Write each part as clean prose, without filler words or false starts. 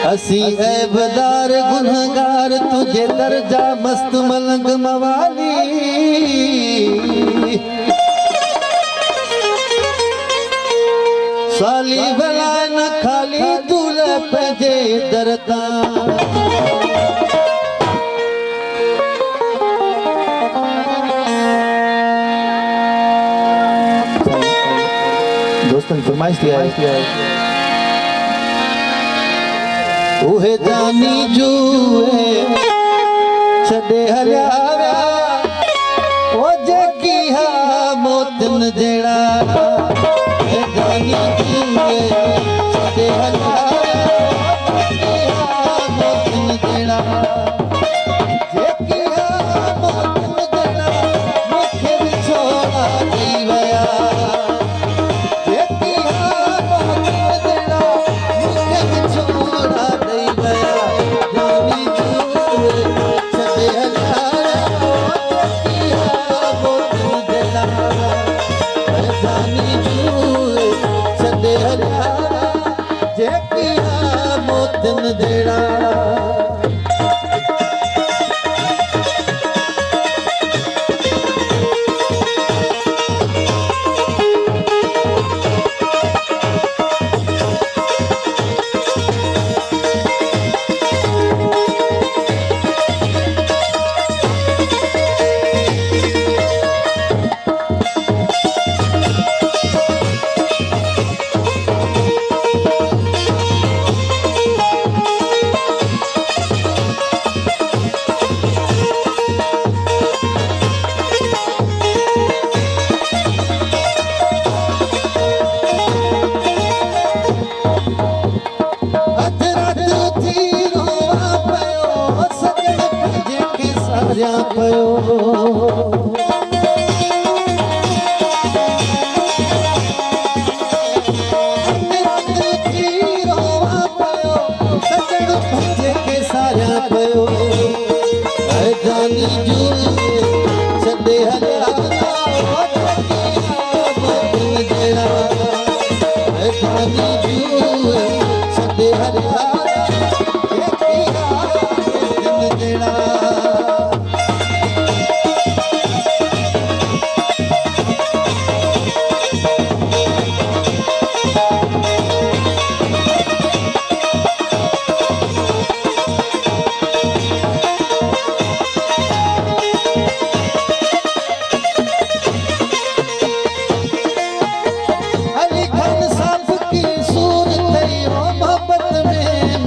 असी ऐबदार गुनहगार तुझे दर्जा मस्त मलंग मवाली साली भला न खाली दूल पंहिंजे दर तां दोस्तन फरमाइश किया है उहे जानी जूए छड़े हलिया ओ जेकी हा मोतन जेड़ा उहे जानी जूए छड़े हलिया मोतन जेड़ा जेकी हा मोतन जेड़ा मुखे विछोड़ा दी वया जेकी हा मोतन जेड़ा मुखे विछोड़ा मोतन देड़ा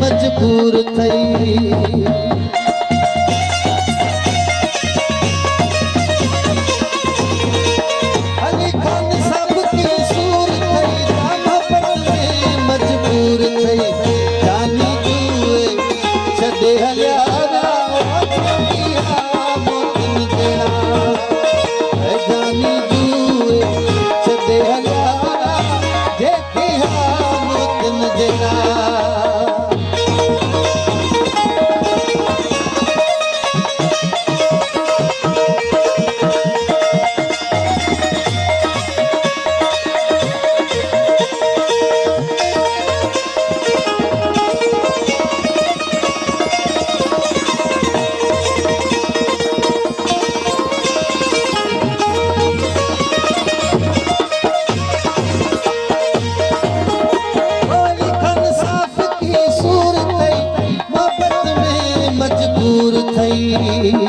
मजबूर थई अली खान सब की सूर थई मोहब्बत में मजबूर थई जानी जूए छड़े हलिया मोतन देड़ा जानी जूए छड़े हलिया जेकी हा मोतन देड़ा मजबूर थई